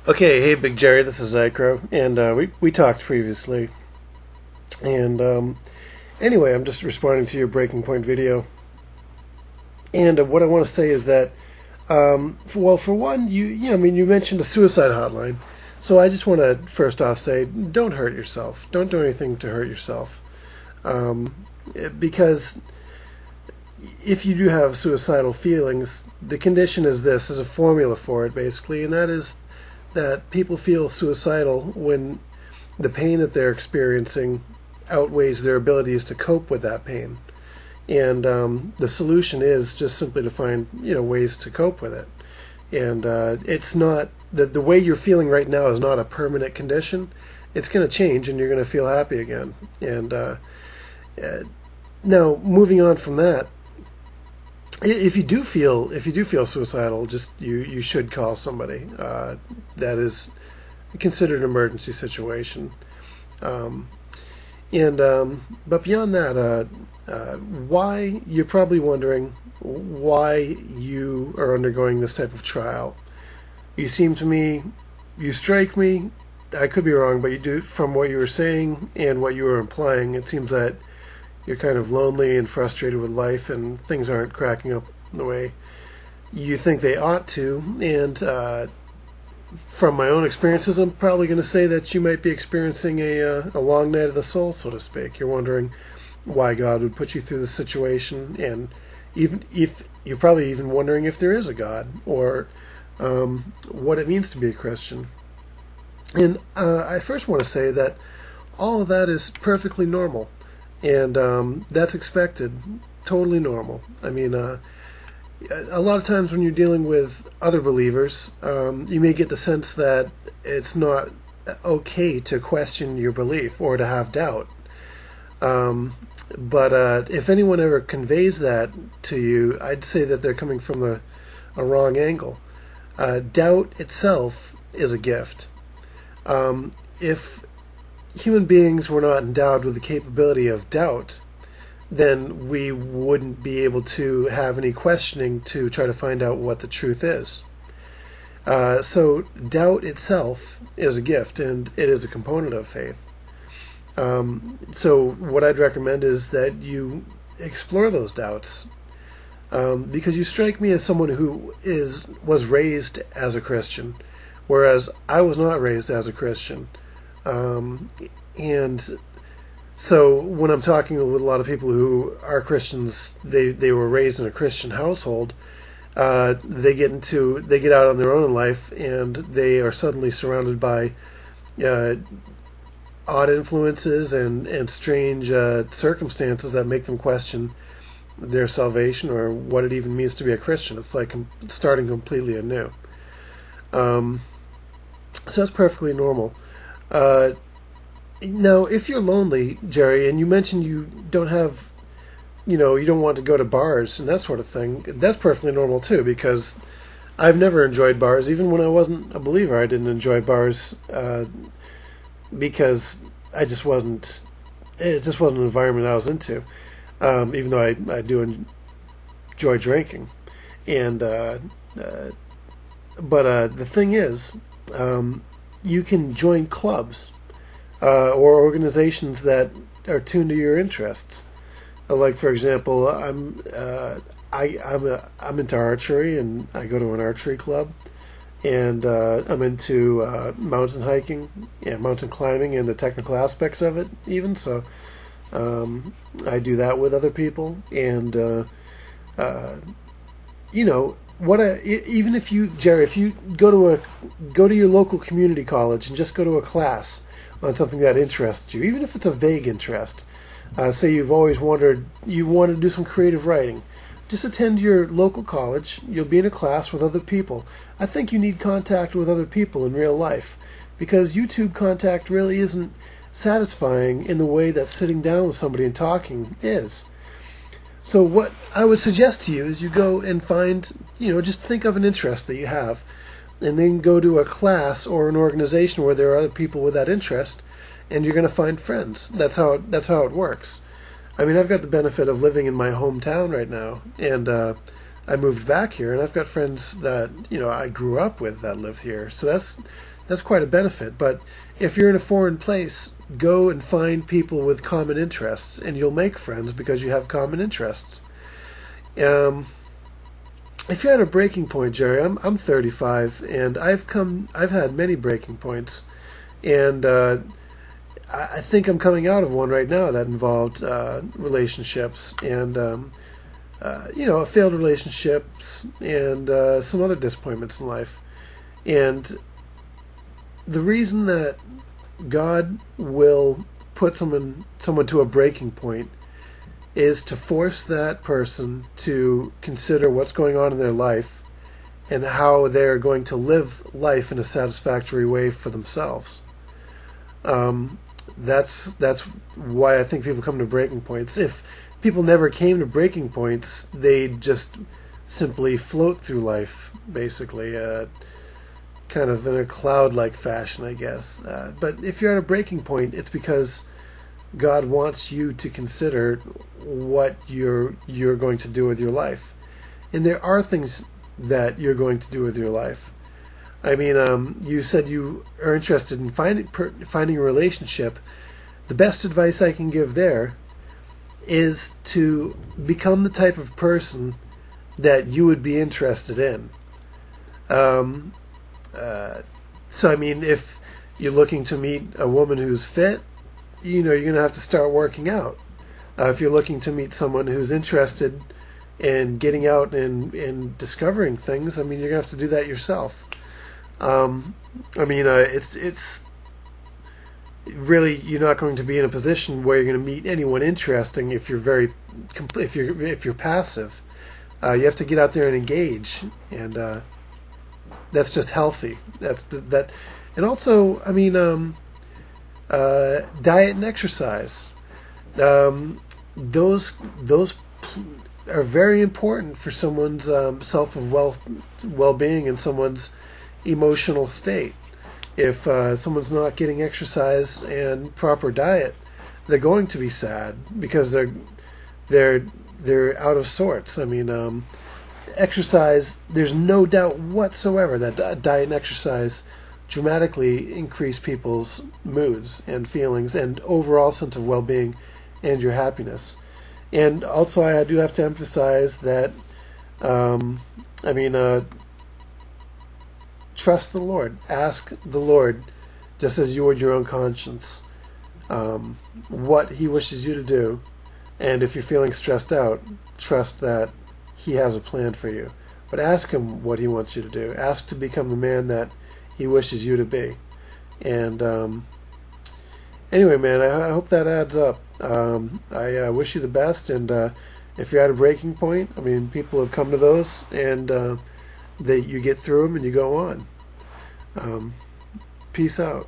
Okay, hey Big Jerry, this is Zycro, and we talked previously, and anyway, I'm just responding to your Breaking Point video, and what I want to say is that, for one, I mean, you mentioned a suicide hotline, so I just want to first off say, don't hurt yourself, don't do anything to hurt yourself, um, because if you do have suicidal feelings, the condition is this, is a formula for it basically, and that is that people feel suicidal when the pain that they're experiencing outweighs their abilities to cope with that pain. And the solution is just simply to find ways to cope with it. And it's not that the way you're feeling right now is not a permanent condition. It's going to change, and you're going to feel happy again. And uh, now, moving on from that, if you do feel suicidal, just you should call somebody. That is considered an emergency situation. Um, and But beyond that, why you're probably wondering why you are undergoing this type of trial. You seem to me, you strike me. I could be wrong, but you do from what you were saying and what you were implying. It seems that you're kind of lonely and frustrated with life, and things aren't cracking up the way you think they ought to. And from my own experiences, I'm probably going to say that you might be experiencing a long night of the soul, so to speak. You're wondering why God would put you through this situation, and even if you're probably even wondering if there is a God or what it means to be a Christian. And I first want to say that all of that is perfectly normal, and that's expected, totally normal. I mean, a lot of times when you're dealing with other believers, you may get the sense that it's not okay to question your belief or to have doubt. Um, but if anyone ever conveys that to you, I'd say that they're coming from a wrong angle. Doubt itself is a gift. If human beings were not endowed with the capability of doubt, then we wouldn't be able to have any questioning to try to find out what the truth is. So doubt itself is a gift, and it is a component of faith. So what I'd recommend is that you explore those doubts, because you strike me as someone who was raised as a Christian, whereas I was not raised as a Christian. And so when I'm talking with a lot of people who are Christians, they were raised in a Christian household. They get out on their own in life, and they are suddenly surrounded by uh, odd influences and strange circumstances that make them question their salvation or what it even means to be a Christian. It's like starting completely anew. Um, so that's perfectly normal. Uh, Now, if you're lonely, Jerry, and you mentioned you don't have, you don't want to go to bars and that sort of thing, that's perfectly normal too, because I've never enjoyed bars. Even when I wasn't a believer, I didn't enjoy bars because it just wasn't an environment I was into, even though I do enjoy drinking. And, uh, but the thing is, you can join clubs or organizations that are tuned to your interests. Like for example, I'm into archery, and I go to an archery club, and I'm into mountain hiking, yeah, mountain climbing, and the technical aspects of it. Even so, I do that with other people, and uh, even if you, Jerry, if you go to your local community college and just go to a class on something that interests you, even if it's a vague interest. Say you've always wondered, you want to do some creative writing. Just attend your local college. You'll be in a class with other people. I think you need contact with other people in real life, because YouTube contact really isn't satisfying in the way that sitting down with somebody and talking is. So what I would suggest to you is you go and find, just think of an interest that you have, and then go to a class or an organization where there are other people with that interest, and you're going to find friends. That's how it works. I mean, I've got the benefit of living in my hometown right now, and I moved back here, and I've got friends that I grew up with that live here. So that's quite a benefit. But if you're in a foreign place, go and find people with common interests, and you'll make friends because you have common interests. Um, if you're at a breaking point, Jerry, I'm 35, and I've had many breaking points, and I think I'm coming out of one right now that involved relationships and failed relationships and some other disappointments in life. And the reason that God will put someone to a breaking point is to force that person to consider what's going on in their life and how they're going to live life in a satisfactory way for themselves. That's why I think people come to breaking points. If people never came to breaking points, they'd just simply float through life, basically, kind of in a cloud-like fashion, I guess. But if you're at a breaking point, it's because God wants you to consider what you're going to do with your life. And there are things that you're going to do with your life. I mean, you said you are interested in finding a relationship. The best advice I can give there is to become the type of person that you would be interested in. So, I mean, if you're looking to meet a woman who's fit, you're going to have to start working out. If you're looking to meet someone who's interested in getting out and discovering things, I mean, you're going to have to do that yourself. It's really, you're not going to be in a position where you're going to meet anyone interesting if you're passive. You have to get out there and engage, and that's just healthy. That, and also, I mean, diet and exercise. Those are very important for someone's well-being and someone's emotional state. If someone's not getting exercise and proper diet, they're going to be sad because they're out of sorts. I mean, exercise. There's no doubt whatsoever that diet and exercise dramatically increase people's moods and feelings and overall sense of well-being and your happiness. And also, I do have to emphasize that, trust the Lord. Ask the Lord, just as you would your own conscience, what He wishes you to do. And if you're feeling stressed out, trust that He has a plan for you. But ask Him what He wants you to do. Ask to become the man that He wishes you to be. And anyway, man, I hope that adds up. I wish you the best. And if you're at a breaking point, I mean, people have come to those, and that you get through them and you go on. Peace out.